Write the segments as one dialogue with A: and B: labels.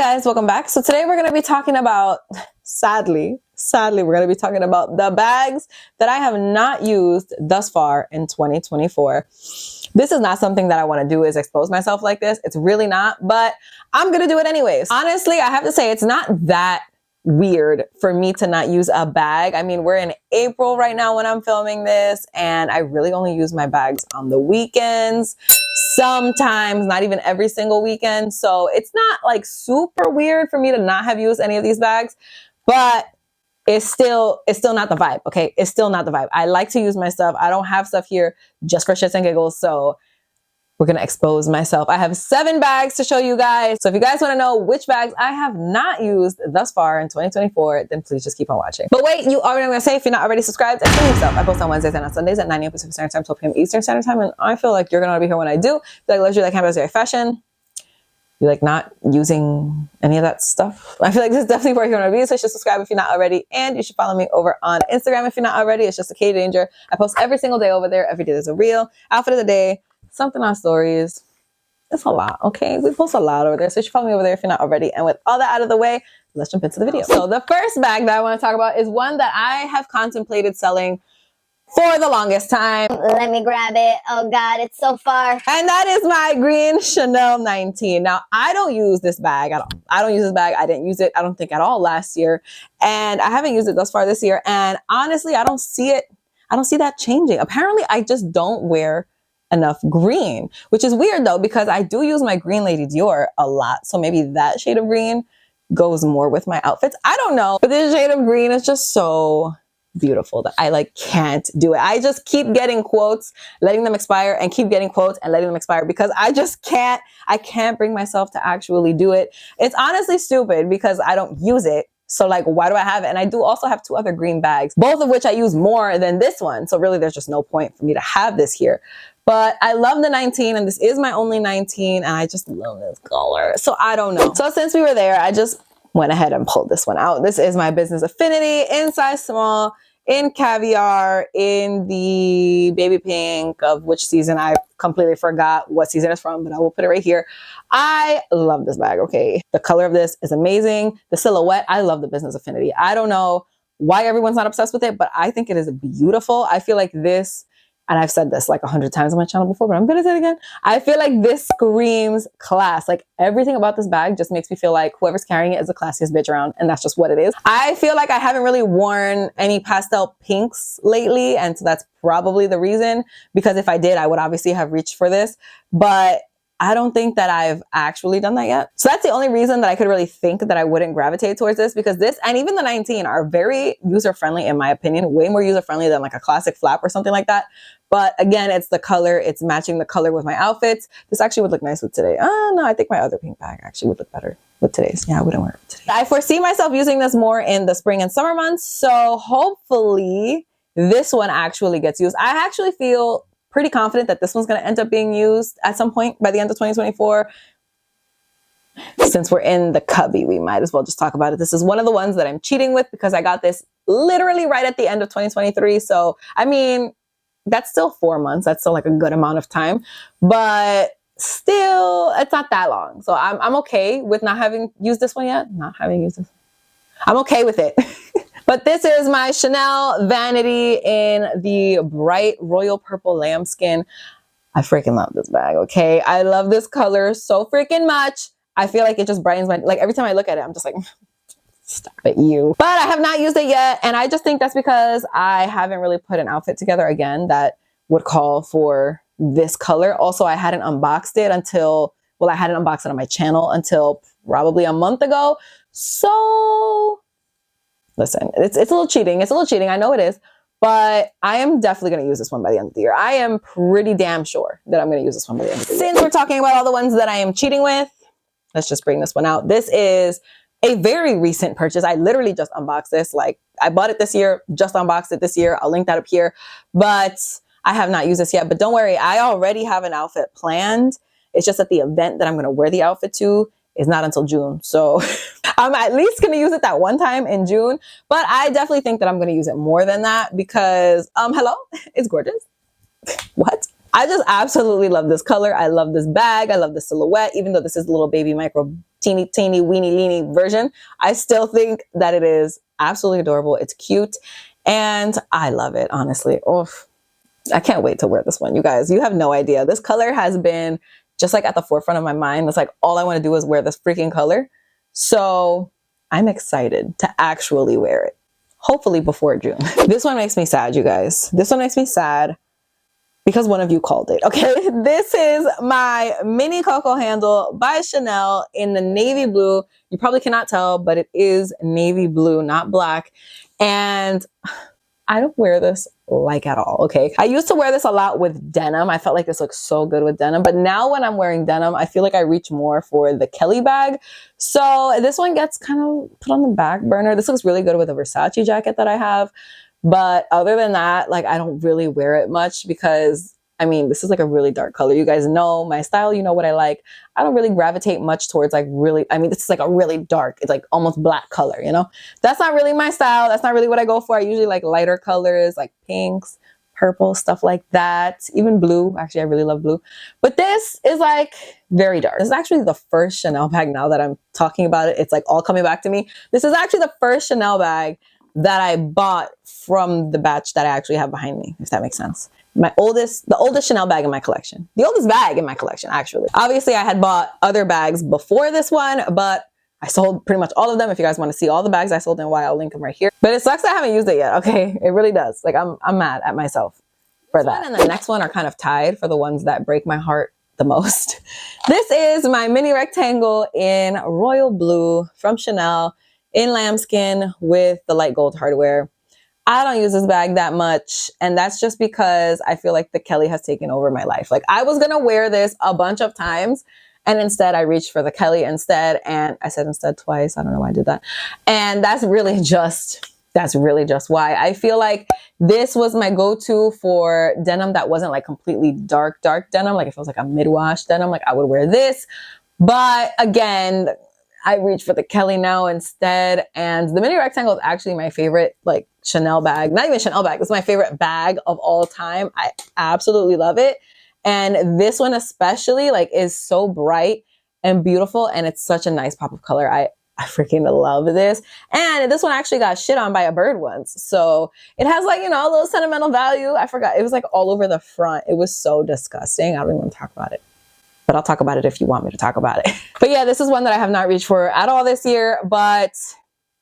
A: Guys, welcome back. So today we're going to be talking about, sadly, we're going to be talking about the bags that I have not used thus far in 2024. This is not something that I want to do, is expose myself like this. It's really not, but I'm going to do it anyways. Honestly, I have to say it's not that weird for me to not use a bag. I mean, we're in April right now when I'm filming this, and I really only use my bags on the weekends. Sometimes, not even every single weekend. So it's not like super weird for me to not have used any of these bags, but it's still not the vibe. Okay. It's still not the vibe. I like to use my stuff. I don't have stuff here just for shits and giggles. So we're going to expose myself. I have 7 bags to show you guys. So if you guys want to know which bags I have not used thus far in 2024, then please just keep on watching. But wait, you already know what I'm going to say. If you're not already subscribed, explain yourself. I post on Wednesdays and on Sundays at 9 a.m. Pacific Standard Time, 12 p.m. Eastern Standard Time. And I feel like you're going to be here when I do. You like luxury, like handbags, like fashion. You like not using any of that stuff. I feel like this is definitely where you're going to be. So you should subscribe if you're not already. And you should follow me over on Instagram if you're not already. It's just a K Danger. I post every single day over there. Every day there's a reel, outfit of the day, something on stories. It's a lot, okay? We post a lot over there, so you should follow me over there if you're not already. And with all that out of the way, let's jump into the video. So the first bag that I want to talk about is one that I have contemplated selling for the longest time.
B: Let me grab it. Oh God, it's so far.
A: And that is my green Chanel 19. Now, I don't use this bag at all. I don't use this bag. I didn't use it, I don't think, at all last year. And I haven't used it thus far this year. And honestly, I don't see it. I don't see that changing. Apparently, I just don't wear enough green, which is weird though, because I do use my green Lady Dior a lot. So maybe that shade of green goes more with my outfits. I don't know, but this shade of green is just so beautiful that I like can't do it. I just keep getting quotes, letting them expire, and keep getting quotes and letting them expire because I just can't, I can't bring myself to actually do it. It's honestly stupid because I don't use it. So like, why do I have it? And I do also have 2 other green bags, both of which I use more than this one. So really there's just no point for me to have this here. But I love the 19, and this is my only 19, and I just love this color. So I don't know. So since we were there, I just went ahead and pulled this one out. This is my Business Affinity in size small, in caviar, in the baby pink, of which season I completely forgot what season it's from, but I will put it right here. I love this bag, okay? The color of this is amazing. The silhouette, I love the Business Affinity. I don't know why everyone's not obsessed with it, but I think it is beautiful. I feel like this, and I've said this like 100 times on my channel before, but I'm gonna say it again. I feel like this screams class. Like everything about this bag just makes me feel like whoever's carrying it is the classiest bitch around, and that's just what it is. I feel like I haven't really worn any pastel pinks lately, and so that's probably the reason, because if I did, I would obviously have reached for this, but I don't think that I've actually done that yet. So that's the only reason that I could really think that I wouldn't gravitate towards this, because this and even the 19 are very user-friendly in my opinion, way more user-friendly than like a classic flap or something like that. But again, it's the color, it's matching the color with my outfits. This actually would look nice with today. No, I think my other pink bag actually would look better with today's. Yeah, I wouldn't wear it today. I foresee myself using this more in the spring and summer months. So hopefully this one actually gets used. I actually feel pretty confident that this one's going to end up being used at some point by the end of 2024. Since we're in the cubby, we might as well just talk about it. This is one of the ones that I'm cheating with because I got this literally right at the end of 2023. So, I mean, that's still 4 months. That's still like a good amount of time, but still, it's not that long. So I'm okay with not having used this one yet. Not having used this. I'm okay with it. But this is my Chanel Vanity in the bright royal purple lambskin. I freaking love this bag, okay? I love this color so freaking much. I feel like it just brightens my, like every time I look at it, I'm just like, stop it, you. But I have not used it yet. And I just think that's because I haven't really put an outfit together again that would call for this color. Also, I hadn't unboxed it until, well, I hadn't unboxed it on my channel until probably a month ago. So listen, it's a little cheating. It's a little cheating. I know it is, but I am definitely going to use this one by the end of the year. I am pretty damn sure that I'm going to use this one by the end of the year. Since we're talking about all the ones that I am cheating with, let's just bring this one out. This is a very recent purchase. I literally just unboxed this. Like I bought it this year, just unboxed it this year. I'll link that up here, but I have not used this yet. But don't worry, I already have an outfit planned. It's just that the event that I'm going to wear the outfit to is not until June. So I'm at least going to use it that one time in June, but I definitely think that I'm going to use it more than that because, hello, it's gorgeous. What? I just absolutely love this color. I love this bag. I love the silhouette, even though this is a little baby micro teeny weeny leeny version, I still think that it is absolutely adorable. It's cute and I love it, honestly. Oof. I can't wait to wear this one. You guys, you have no idea. This color has been just like at the forefront of my mind. It's like all I want to do is wear this freaking color. So I'm excited to actually wear it. Hopefully before June. This one makes me sad, you guys. This one makes me sad because one of you called it, okay? This is my mini Coco handle by Chanel in the navy blue. You probably cannot tell, but it is navy blue, not black. And I don't wear this like at all, okay? I used to wear this a lot with denim. I felt like this looks so good with denim, but now when I'm wearing denim, I feel like I reach more for the Kelly bag. So this one gets kind of put on the back burner. This looks really good with a Versace jacket that I have. But other than that, like I don't really wear it much because I mean, this is like a really dark color. You guys know my style. You know what I like. I don't really gravitate much towards like really, I mean, this is like a really dark, it's like almost black color, you know? That's not really my style. That's not really what I go for. I usually like lighter colors, like pinks, purple, stuff like that. Even blue. Actually, I really love blue. But this is like very dark. This is actually the first Chanel bag now that I'm talking about it. It's like all coming back to me. This is actually the first Chanel bag that I bought from the batch that I actually have behind me, if that makes sense. The oldest Chanel bag in my collection. The oldest bag in my collection, actually. Obviously, I had bought other bags before this one, but I sold pretty much all of them. If you guys want to see all the bags I sold and why, I'll link them right here. But it sucks I haven't used it yet, okay? It really does. Like, I'm mad at myself for that. And the next one are kind of tied for the ones that break my heart the most. This is my mini rectangle in royal blue from Chanel in lambskin with the light gold hardware. I don't use this bag that much, and that's just because I feel like the Kelly has taken over my life. Like I was gonna wear this a bunch of times, and instead I reached for the Kelly instead, and I said instead twice. I don't know why I did that. And that's really just why. I feel like this was my go-to for denim that wasn't like completely dark denim. Like if it was like a mid-wash denim, like I would wear this. But again, I reach for the Kelly now instead. And the mini rectangle is actually my favorite like Chanel bag. Not even Chanel bag. It's my favorite bag of all time. I absolutely love it. And this one especially like is so bright and beautiful. And it's such a nice pop of color. I freaking love this. And this one actually got shit on by a bird once. So it has like, you know, a little sentimental value. I forgot. It was like all over the front. It was so disgusting. I don't even want to talk about it. But I'll talk about it if you want me to talk about it. But yeah, this is one that I have not reached for at all this year, but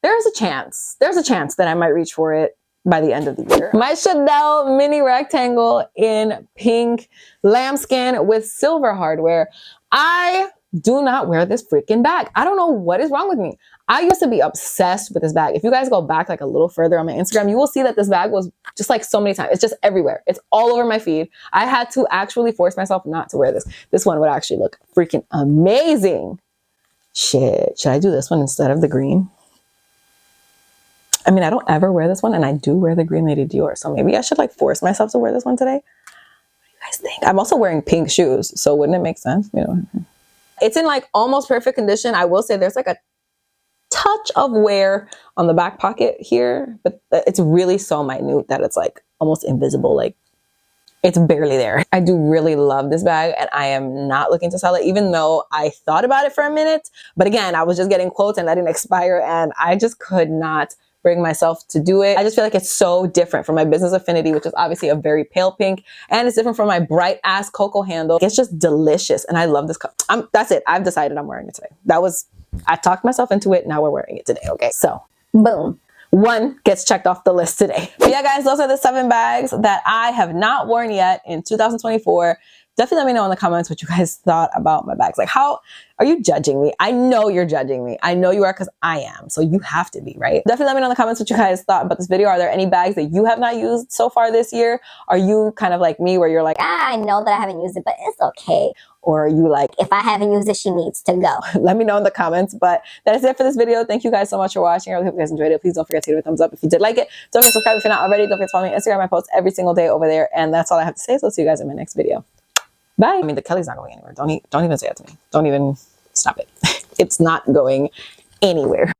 A: there's a chance that I might reach for it by the end of the year. My Chanel mini rectangle in pink lambskin with silver hardware. I do not wear this freaking bag. I don't know what is wrong with me. I used to be obsessed with this bag. If you guys go back like a little further on my Instagram, you will see that this bag was just like so many times. It's just everywhere. It's all over my feed. I had to actually force myself not to wear this. This one would actually look freaking amazing. Shit, should I do this one instead of the green? I mean, I don't ever wear this one and I do wear the green Lady Dior. So maybe I should like force myself to wear this one today. What do you guys think? I'm also wearing pink shoes. So wouldn't it make sense? You know, it's in like almost perfect condition. I will say there's like a touch of wear on the back pocket here, but it's really so minute that it's like almost invisible. Like it's barely there. I do really love this bag and I am not looking to sell it, even though I thought about it for a minute. But again, I was just getting quotes and letting it expire and I just could not bring myself to do it. I just feel like it's so different from my Business Affinity, which is obviously a very pale pink, and it's different from my bright ass Coco handle. It's just delicious and I love this color. That's it. I've decided I'm wearing it today. I talked myself into it. Now we're wearing it today. Okay. So boom. One gets checked off the list today. But yeah, guys, those are the 7 bags that I have not worn yet in 2024. Definitely let me know in the comments what you guys thought about my bags. Like, how are you judging me? I know you're judging me. I know you are because I am. So you have to be, right? Definitely let me know in the comments what you guys thought about this video. Are there any bags that you have not used so far this year? Are you kind of like me where you're like,
B: I know that I haven't used it, but it's okay.
A: or are you like,
B: If I haven't used it, she needs to go.
A: let me know in the comments. But that is it for this video. Thank you guys so much for watching. I really hope you guys enjoyed it. Please don't forget to give it a thumbs up if you did like it. Don't forget to subscribe if you're not already. Don't forget to follow me on Instagram. I post every single day over there. And that's all I have to say. So I'll see you guys in my next video. Bye. I mean, the Kelly's not going anywhere. Don't even say it to me. Don't even stop it. It's not going anywhere.